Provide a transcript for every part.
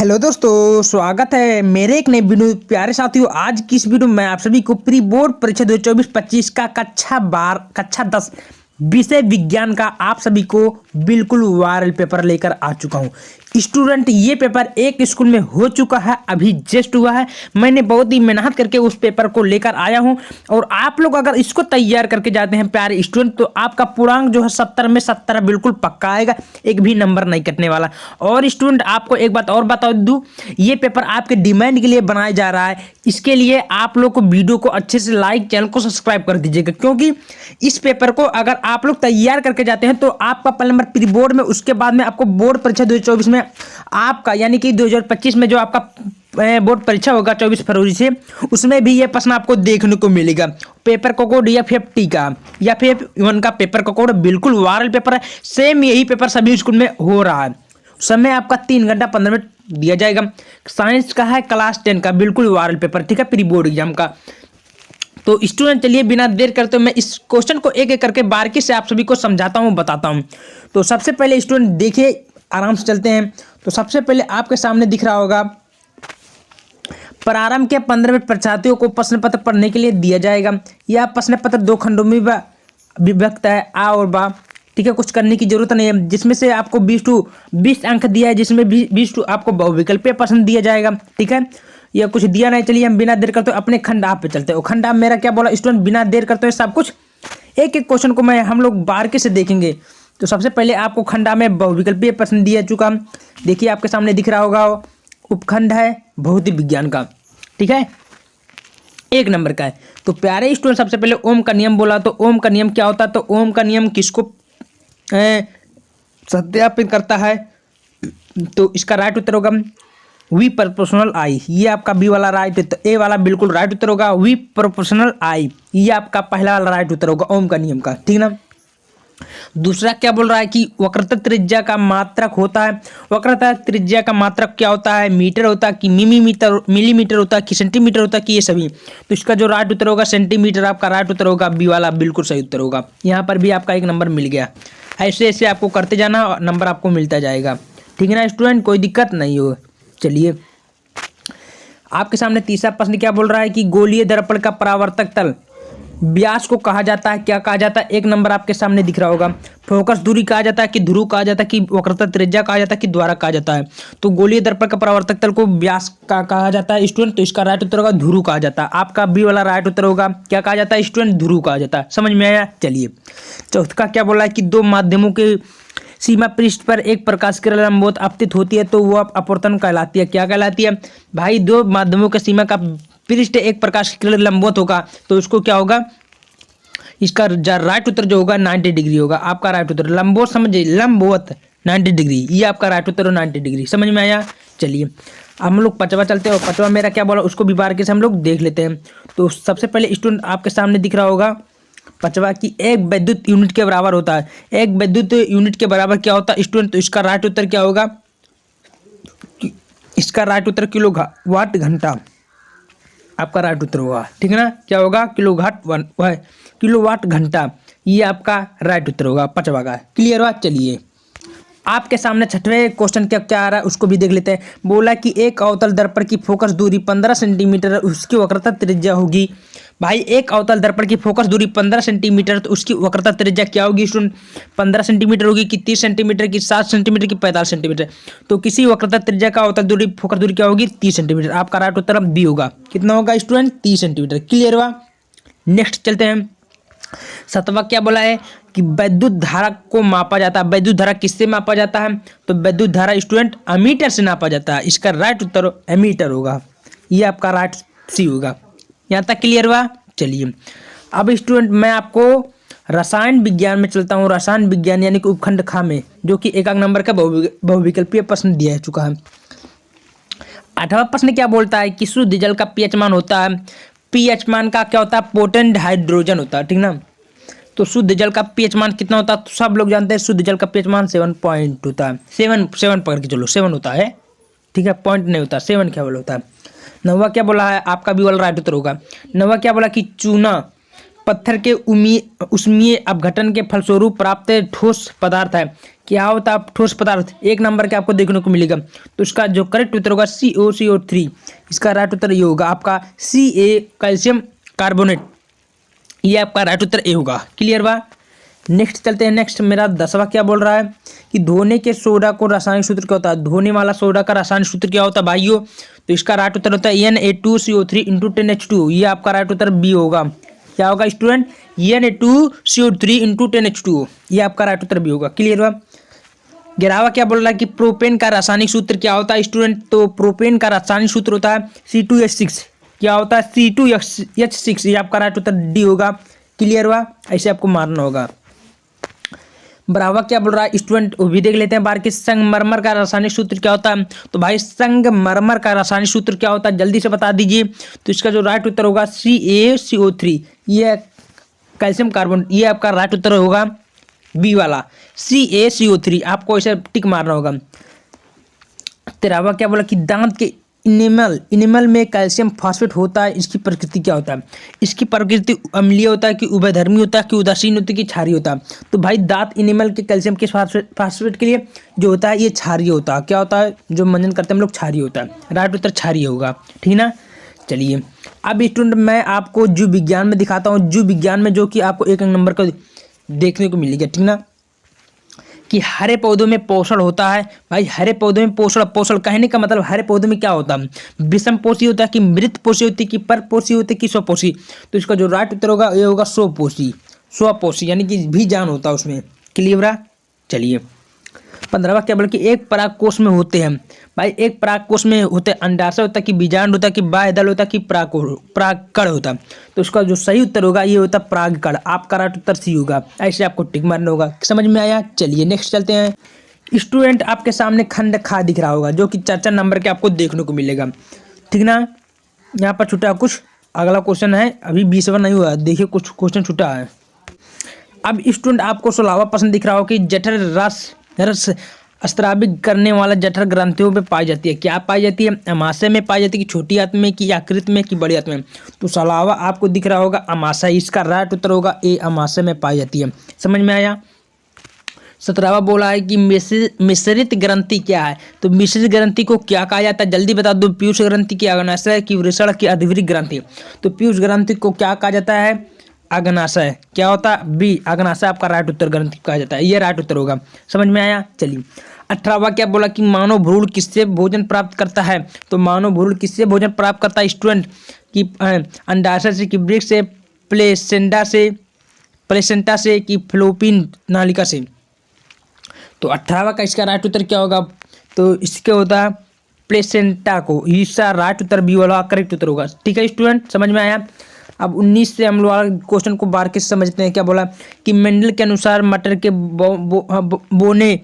Hello दोस्तों, स्वागत है मेरे एक नए वीडियो। प्यारे साथियों, आज की इस वीडियो में आप सभी को प्री बोर्ड परीक्षा 2024-25 का कक्षा 10 विषय विज्ञान का आप सभी को बिल्कुल वायरल पेपर लेकर आ चुका हूं। स्टूडेंट, ये पेपर एक स्कूल में हो चुका है, अभी जस्ट हुआ है। मैंने बहुत ही मेहनत करके उस पेपर को लेकर आया हूं और आप लोग अगर इसको तैयार करके जाते हैं प्यारे स्टूडेंट, तो आपका पूर्णांक जो है 70 में 70 बिल्कुल पक्का आएगा, एक भी नंबर नहीं कटने वाला। और स्टूडेंट, आपको एक बात और बता दूं, ये पेपर आपके डिमांड के लिए बनाया जा रहा है। इसके लिए आप लोग को वीडियो को अच्छे से लाइक, चैनल को सब्सक्राइब कर दीजिएगा, क्योंकि इस पेपर को अगर आप लोग तैयार करके जाते हैं तो आपका पहले नंबर प्री बोर्ड में, उसके बाद में आपको बोर्ड परीक्षा 2024 में आपका यानी कि 2025 में जो आपका बोर्ड परीक्षा होगा 24 फरवरी से, उसमें भी ये प्रश्न आपको देखने को मिलेगा। पेपर का कोड FFT का या फिर FF1 का पेपर का कोड बिल्कुल वायरल पेपर है। सेम यही पेपर सभी स्कूल में हो रहा है। समय आपका 3 घंटा 15 मिनट दिया जाएगा। साइंस का है क्लास 10 का बिल्कुल वायरल पेपर, ठीक है, प्री बोर्ड एग्जाम का। तो स्टूडेंट, चलिए बिना देर करते मैं इस क्वेश्चन को एक एक करके बारीकी से आप सभी को समझाता हूँ, बताता हूँ। तो सबसे पहले स्टूडेंट देखिए, आराम से चलते हैं। तो सबसे पहले आपके सामने दिख रहा होगा, प्रारंभ के 15 मिनट परीक्षार्थियों को प्रश्न पत्र पढ़ने के लिए दिया जाएगा। यह प्रश्न पत्र 2 खंडों में विभक्त है, आ और बा, ठीक है। कुछ करने की जरूरत नहीं है। जिसमें से आपको 20 अंक दिया है, जिसमें 20 आपको बहुविकल्पीय प्रश्न दिया जाएगा, ठीक है। यह कुछ दिया नहीं। चलिए हम बिना देर करते अपने खंड आप पे चलते हैं। खंड आप मेरा क्या बोला स्टूडेंट, बिना देर करते हुए सब कुछ एक एक क्वेश्चन को हम लोग बारीकी से देखेंगे। तो सबसे पहले आपको खंडा में बहुविकल्पीय प्रश्न दिया चुका। देखिए आपके सामने दिख रहा होगा, उपखंड है भौतिक विज्ञान का, ठीक है, 1 नंबर का है। तो प्यारे स्टूडेंट, सबसे पहले ओम का नियम बोला। तो ओम का नियम क्या होता है? तो ओम का नियम किसको सत्यापित करता है? तो इसका राइट उत्तर होगा वी प्रोपोर्शनल आई। ये आपका बी वाला राइट, ए वाला बिल्कुल राइट उत्तर होगा वी प्रोपोर्शनल आई। ये आपका पहला वाला राइट उत्तर होगा ओम का नियम का, ठीक ना। दूसरा क्या बोल रहा है कि वक्रता त्रिज्या का मात्रक होता है। वक्रता त्रिज्या का मात्रक क्या होता है? मीटर होता है कि मिलीमीटर होता है कि सेंटीमीटर होता है कि ये सभी। तो इसका जो राइट उत्तर होगा सेंटीमीटर, आपका राइट उत्तर होगा बी वाला बिल्कुल सही उत्तर होगा। यहाँ पर भी आपका 1 नंबर मिल गया। ऐसे ऐसे आपको करते जाना, नंबर आपको मिलता जाएगा, ठीक है ना स्टूडेंट, कोई दिक्कत नहीं हो। चलिए आपके सामने तीसरा प्रश्न क्या बोल रहा है कि गोलीय दर्पण का परावर्तक तल व्यास को कहा जाता है, क्या कहा जाता है? 1 नंबर आपके सामने दिख रहा होगा। फोकस दूरी कहा जाता है कि ध्रुव कहा जाता है कि वक्रता त्रिज्या कहा जाता है कि द्वारक कहा जाता है? तो गोलीय दर्पण का परावर्तक तल को व्यास का कहा जाता है स्टूडेंट। तो इसका राइट उत्तर होगा ध्रुव कहा जाता है। आपका बी वाला राइट उत्तर होगा, क्या कहा जाता है स्टूडेंट? ध्रुव कहा जाता है। समझ में आया? चलिए चौथा क्या बोला है कि 2 माध्यमों के सीमा पृष्ठ पर एक प्रकाश किरण लंबवत आपतित होती है, तो वो अपवर्तन कहलाती है। क्या कहलाती है भाई? 2 माध्यमों के सीमा का पृष्ठ एक प्रकाश किरण लंबवत होगा, तो उसको क्या होगा? इसका राइट उत्तर जो होगा 90 डिग्री होगा। आपका राइट उत्तर लंबवत, समझिए लंबवत 90 डिग्री, ये आपका राइट उत्तर है 90 डिग्री। समझ में आया? चलिए हम लोग 5वां चलते हैं। और 5वां मेरा क्या बोला उसको भी बारीकी से हम लोग देख लेते हैं। तो सबसे पहले स्टूडेंट आपके सामने दिख रहा होगा 5वां की 1 विद्युत यूनिट के बराबर होता है। 1 विद्युत यूनिट के बराबर क्या होता है स्टूडेंट? तो इसका राइट उत्तर क्या होगा? इसका राइट उत्तर किलोवाट घंटा, आपका राइट उत्तर होगा, ठीक है ना। क्या होगा? किलोवाट घंटा, ये आपका राइट उत्तर होगा 5वां का। क्लियर हुआ? चलिए आपके सामने 6वें क्वेश्चन क्या आ रहा है उसको भी देख लेते हैं। बोला कि एक अवतल दर्पण की फोकस दूरी 15 सेंटीमीटर, उसकी वक्रता त्रिज्या होगी। भाई एक अवतल दर्पण की फोकस दूरी 15 सेंटीमीटर, तो उसकी वक्रता त्रिज्या क्या होगी स्टूडेंट? 15 सेंटीमीटर होगी कि 30 सेंटीमीटर की 7 सेंटीमीटर की 45 सेंटीमीटर? तो किसी वक्रता त्रिज्या का अवतल दूरी फोकस दूरी क्या होगी? 30 सेंटीमीटर। आपका राइट उत्तर बी होगा। कितना होगा स्टूडेंट? 30 सेंटीमीटर। क्लियर हुआ? नेक्स्ट चलते हैं। 7वां क्या बोला है कि वैद्युत धारा को मापा जाता है। वैद्युत धारा किससे मापा जाता है? तो वैद्युत धारा स्टूडेंट अमीटर से नापा जाता है। इसका राइट उत्तर एमीटर होगा। ये आपका राइट सी होगा। यहाँ तक क्लियर हुआ? चलिए अब स्टूडेंट मैं आपको रसायन विज्ञान में चलता हूँ। रसायन विज्ञान यानी कि उपखंड खा में, जो कि 1 नंबर का बहुविकल्पीय प्रश्न दिया चुका है। 8वां प्रश्न क्या बोलता है कि शुद्ध जल का पीएच मान होता है। पीएच मान का क्या होता है? पोटेंट हाइड्रोजन होता है, ठीक ना। तो शुद्ध जल का पीएच मान कितना होता है? तो सब लोग जानते हैं शुद्ध जल का पीएच मान 7 पॉइंट होता है। 7 पकड़ के चलो, 7 होता है, ठीक है, पॉइंट नहीं होता, 7 केवल होता है। 9वां क्या बोला है? आपका भी वाला राइट उत्तर होगा। 9वां क्या बोला कि चूना पत्थर के उष्मीय अपघटन के फलस्वरूप प्राप्त ठोस पदार्थ है। क्या होता है ठोस पदार्थ, 1 नंबर के आपको देखने को मिलेगा। तो इसका जो करेक्ट उत्तर होगा COCO3, इसका राइट उत्तर ये होगा आपका Ca कैल्शियम कार्बोनेट, ये आपका राइट उत्तर ए होगा। क्लियर बा। नेक्स्ट चलते हैं। नेक्स्ट मेरा 10वां क्या बोल रहा है कि धोने के सोडा को रासायनिक सूत्र क्या होता है। धोने वाला सोडा का रासायनिक सूत्र क्या होता है भाइयों, तो इसका राइट उत्तर होता है Na2CO3 × 10H2, ये आपका राइट उत्तर बी होगा। क्या होगा स्टूडेंट, Na2CO3 × 10H2, ये आपका राइट उत्तर बी होगा। क्लियर बा। 11वां क्या बोल रहा है कि प्रोपेन का रासायनिक सूत्र क्या होता है स्टूडेंट, तो प्रोपेन का रासायनिक सूत्र होता है C2H6, क्या होता है C2H6, ये आपका राइट उत्तर डी होगा। क्लियर हुआ, ऐसे आपको मारना होगा। 12वां क्या बोल रहा है स्टूडेंट, वो भी देख लेते हैं बार के संगमरमर का रासायनिक सूत्र क्या होता है। तो भाई संगमरमर का रासायनिक सूत्र क्या होता है जल्दी से बता दीजिए। तो इसका जो राइट उत्तर होगा CaCO3, ये कैल्शियम कार्बन, ये आपका राइट उत्तर होगा बी वाला CaCO3, आपको ऐसे टिक मारना होगा। 13वां क्या बोला कि दांत के इनेमल में कैल्शियम फास्फेट होता है, इसकी प्रकृति क्या होता है। इसकी प्रकृति अम्लीय होता है कि उभयधर्मी होता है कि उदासीन होता है कि क्षारीय होता है। तो भाई दांत इनेमल के कैल्शियम के फास्फेट के लिए जो होता है ये क्षारीय होता है। क्या होता है जो मंजन करते हैं हम लोग, क्षारीय होता है। राइट उत्तर क्षारीय होगा, ठीक ना। चलिए अब स्टूडेंट मैं आपको जीव विज्ञान में दिखाता हूँ। जीव विज्ञान में जो कि आपको 1 नंबर का देखने को मिलेगा, ठीक ना, कि हरे पौधों में पोषण होता है। भाई हरे पौधों में पोषण कहने का मतलब हरे पौधों में क्या होता है, विषम पोषी होता है कि मृत पोषी होती है कि परपोषी होती है कि स्वपोषी। तो इसका जो राइट उत्तर होगा ये होगा स्वपोषी, यानी कि भी जान होता है उसमें। क्लियर। चलिए 15वां क्या बोला कि एक परागकोश में होते हैं। भाई एक परागकोश में होते हैं अंडाशय होता है कि बीजांड होता है कि बाह्यदल होता है कि परागकण होता है। तो इसका जो सही उत्तर होगा ये होता है परागकण, आपका राइट उत्तर सी होगा। ऐसे आपको टिक मारना होगा। समझ में आया। चलिए नेक्स्ट चलते हैं। स्टूडेंट आपके सामने खंड खा दिख रहा होगा जो कि 4 नंबर के आपको देखने को मिलेगा, ठीक ना। यहाँ पर छुटा कुछ अगला क्वेश्चन है, अभी 20वां नहीं हुआ, देखिए कुछ क्वेश्चन छुटा है। अब स्टूडेंट आपको 16वां प्रश्न दिख रहा हो कि जठर रस स्त्रावित करने वाला जठर ग्रंथियों में पाई जाती है। क्या पाई जाती है, अमाशय में पाई जाती है कि छोटी आंत में कि यकृत में कि बड़ी आंत में। तो 16वां आपको दिख रहा होगा अमाशय, इसका राइट उत्तर होगा ए, अमाशय में पाई जाती है। समझ में आया। 17वां बोला है कि मिश्रित ग्रंथि क्या है। तो मिश्रित ग्रंथि को क्या कहा जाता है जल्दी बता दो। पीयूष ग्रंथि की, अग्नाशय की, वृषण की, अधिवृक्क ग्रंथि। तो पीयूष ग्रंथि को क्या कहा जाता है, अग्नाशय। क्या होता है बी, अग्नाशय आपका राइट उत्तर ग्रंथि कहा जाता है, ये राइट उत्तर होगा। समझ में आया। चलिए 18वां क्या बोला कि मानव भ्रूण किससे भोजन प्राप्त करता है। तो मानव भ्रूण किससे भोजन प्राप्त करता है स्टूडेंट, कि अंडाशय से कि वृक्क से, प्लेसेंटा से कि फ्लोपिन नालिका से। तो 18वां का इसका राइट उत्तर क्या होगा, तो इसके होता है प्लेसेंटा को, इसका राइट उत्तर बी वाला करेक्ट उत्तर होगा। ठीक है स्टूडेंट, समझ में आया। अब 19 से हम लोग क्वेश्चन को बार के समझते हैं। क्या बोला कि मेंडल के अनुसार मटर के बौने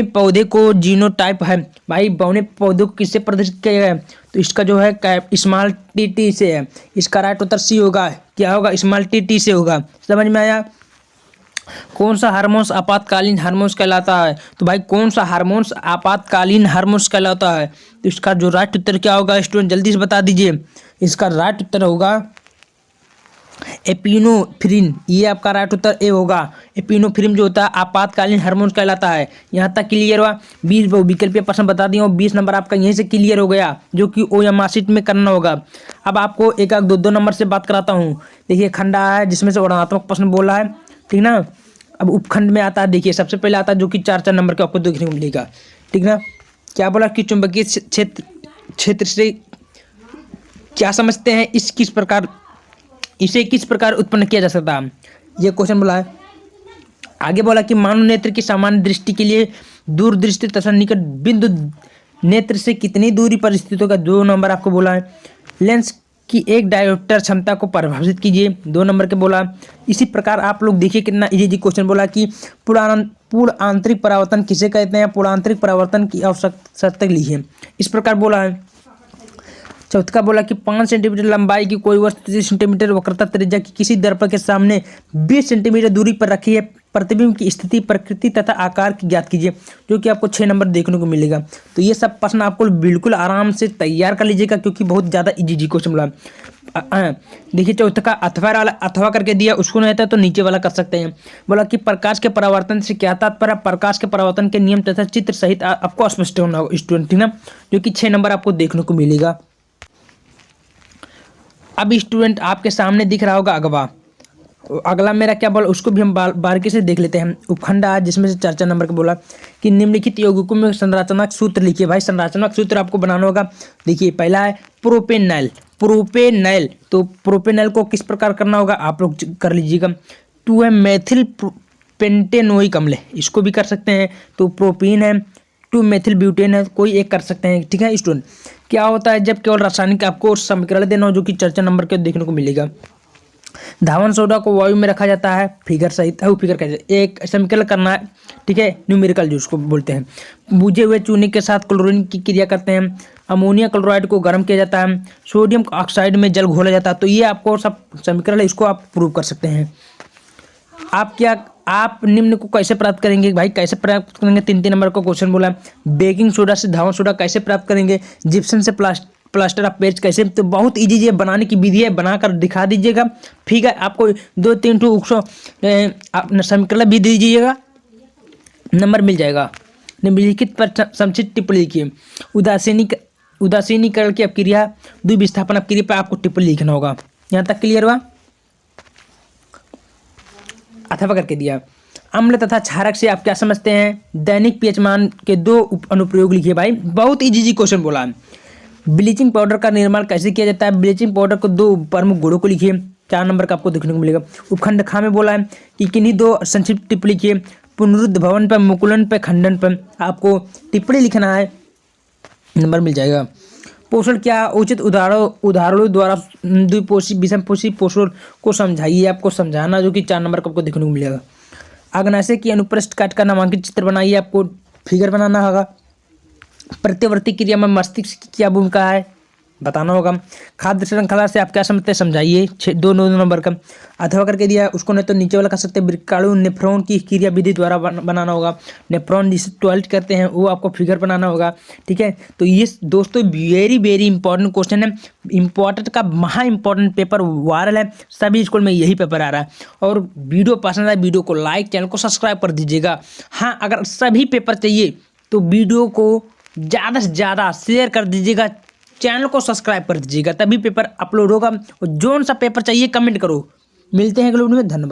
पौधे को जीनोटाइप है। भाई बौने पौधे को किससे प्रदर्शित किया गया है, तो इसका जो है स्मॉल टी से है। इसका राइट उत्तर सी होगा। क्या होगा, स्मॉल टी से होगा। समझ में आया। कौन सा हार्मोन्स आपातकालीन हार्मोन्स कहलाता है। तो भाई कौन सा हार्मोन्स आपातकालीन हार्मोन्स कहलाता है, तो इसका जो राइट उत्तर क्या होगा स्टूडेंट जल्दी से बता दीजिए। इसका राइट उत्तर होगा एपिनोफ्रिन, ये आपका राइट उत्तर ए होगा। एपिनोफ्रिन जो होता है आपातकालीन हार्मोन कहलाता है। यहाँ तक क्लियर हुआ। 20 विकल्पीय प्रश्न बता दिया, 20 नंबर आपका यहीं से क्लियर हो गया, जो कि ओएमआर शीट में करना होगा। अब आपको एक 2 नंबर से बात कराता हूँ। देखिए खंडा है जिसमें से वर्णनात्मक प्रश्न बोला है, ठीक ना। अब उपखंड में आता है, देखिए सबसे पहले आता है जो कि 4 नंबर के आपको देखने को मिलेगा, ठीक ना। क्या बोला कि चुंबकीय क्षेत्र से क्या समझते हैं, इसे किस प्रकार उत्पन्न किया जा सकता है, ये क्वेश्चन बोला है। आगे बोला कि मानव नेत्र की सामान्य दृष्टि के लिए दूरदृष्टि तथा निकट बिंदु नेत्र से कितनी दूरी पर स्थित होगा, 2 नंबर आपको बोला है। लेंस की एक डायोप्टर क्षमता को परिभाषित कीजिए, 2 नंबर के बोला। इसी प्रकार आप लोग देखिए कितना इजी क्वेश्चन बोला कि पूर्ण आंतरिक परावर्तन किसे कहते हैं, पूर्ण आंतरिक परावर्तन की आवश्यकता लिखिए, इस प्रकार बोला है। चौथा का बोला कि 5 सेंटीमीटर लंबाई की कोई वस्तु 30 सेंटीमीटर वक्रता त्रिज्या की किसी दर्पण के सामने 20 सेंटीमीटर दूरी पर रखी है, प्रतिबिंब की स्थिति, प्रकृति तथा आकार की ज्ञात कीजिए, जो कि आपको 6 नंबर देखने को मिलेगा। तो ये सब प्रश्न आपको बिल्कुल आराम से तैयार कर लीजिएगा, क्योंकि बहुत ज़्यादा इजी क्वेश्चन बोला। देखिए चौथा का अथवा वाला अथवा करके दिया, उसको नहीं आता तो नीचे वाला कर सकते हैं। बोला कि प्रकाश के परावर्तन से क्या तात्पर्य, प्रकाश के परावर्तन के नियम तथा चित्र सहित आपको स्पष्ट होना होगा स्टूडेंट, ठीक ना, जो कि 6 नंबर आपको देखने को मिलेगा। अब स्टूडेंट आपके सामने दिख रहा होगा अगवा, अगला मेरा क्या बोला उसको भी हम बारीकी से देख लेते हैं। उपखंड आज जिसमें से 4 नंबर का बोला कि निम्नलिखित यौगिकों में संरचनात्मक सूत्र लिखिए। भाई संरचनात्मक सूत्र आपको बनाना होगा। देखिए पहला है प्रोपेनल, प्रोपेनल, तो प्रोपेनल को किस प्रकार करना होगा आप लोग कर लीजिएगा। 2 है मेथिल पेंटेनोइक अम्ल, इसको भी कर सकते हैं। तो प्रोपीन है, 2 मेथिल ब्यूटेन है, कोई एक कर सकते हैं, ठीक है स्टूडेंट। क्या होता है जब केवल रासायनिक आपको समीकरण देना हो, जो कि 4 नंबर के देखने को मिलेगा। धावन सोडा को वायु में रखा जाता है, फिगर सहित है, फिगर कैसे एक समीकरण करना है, ठीक है, न्यूमेरिकल जिसको बोलते हैं। बुझे हुए चूने के साथ क्लोरीन की क्रिया करते हैं। अमोनिया क्लोराइड को गर्म किया जाता है। सोडियम ऑक्साइड में जल घोला जाता है। तो ये आपको सब समीकरण है, इसको आप प्रूव कर सकते हैं। आप निम्न को कैसे प्राप्त करेंगे भाई, कैसे प्राप्त करेंगे, 3 नंबर का क्वेश्चन बोला। बेकिंग सोडा से धावन सोडा कैसे प्राप्त करेंगे, जिप्सम से प्लास्टर ऑफ पेरिस कैसे, तो बहुत इजी ये बनाने की विधि है, बनाकर दिखा दीजिएगा। ठीक है, आपको 2-3 समीकरण भी दीजिएगा, नंबर मिल जाएगा। निम्नलिखित पर संक्षिप्त टिप्पणी लिखिए। उदासीनीकरण की अपक्रिया, द्विविस्थापन अपक्रिया पर आपको टिप्पणी लिखना होगा। यहाँ तक क्लियर हुआ। अथवा करके दिया। अम्ल तथा क्षारक से आप क्या समझते हैं, दैनिक पीएच मान के 2 अनुप्रयोग लिखिए। भाई बहुत इजी क्वेश्चन बोला। ब्लीचिंग पाउडर का निर्माण कैसे किया जाता है, ब्लीचिंग पाउडर को 2 प्रमुख गुणों को लिखिए, 4 नंबर का आपको देखने को मिलेगा। उपखंड खा में बोला है कि किन्हीं 2 संक्षिप्त टिप्पणी लिखिए। पुनरुद्ध भवन पर, मुकुलन पर, खंडन पर आपको टिप्पणी लिखना है, नंबर मिल जाएगा। पोषण क्या, उचित उदाहरणों द्वारा द्विपोषी विषमपोषी पोषण को समझाइए, आपको समझाना, जो कि 4 नंबर का आपको देखने को मिलेगा। अग्नाशय की अनुप्रस्थ काट का नामांकित चित्र बनाइए, आपको फिगर बनाना होगा। प्रत्यवर्ती क्रिया में मस्तिष्क की क्या भूमिका है बताना होगा। खाद्य श्रृंखला से आप क्या समझते हैं समझाइए, 2 नंबर का। अथवा करके दिया, उसको नहीं तो नीचे वाला कर सकते हैं। वृक्काणु नेफ्रॉन की क्रिया विधि द्वारा बनाना होगा। नेफ्रॉन जिसे टॉयलेट करते हैं वो आपको फिगर बनाना होगा, ठीक है। तो ये दोस्तों वेरी इंपॉर्टेंट क्वेश्चन है, इंपॉर्टेंट का महा इंपॉर्टेंट पेपर वायरल है, सभी स्कूल में यही पेपर आ रहा है। और वीडियो पसंद आए वीडियो को लाइक, चैनल को सब्सक्राइब कर दीजिएगा। हाँ, अगर सभी पेपर चाहिए तो वीडियो को ज़्यादा से ज़्यादा शेयर कर दीजिएगा, चैनल को सब्सक्राइब कर दीजिएगा, तभी पेपर अपलोड होगा। और जोन सा पेपर चाहिए कमेंट करो। मिलते हैं अगले वीडियो में, धन्यवाद।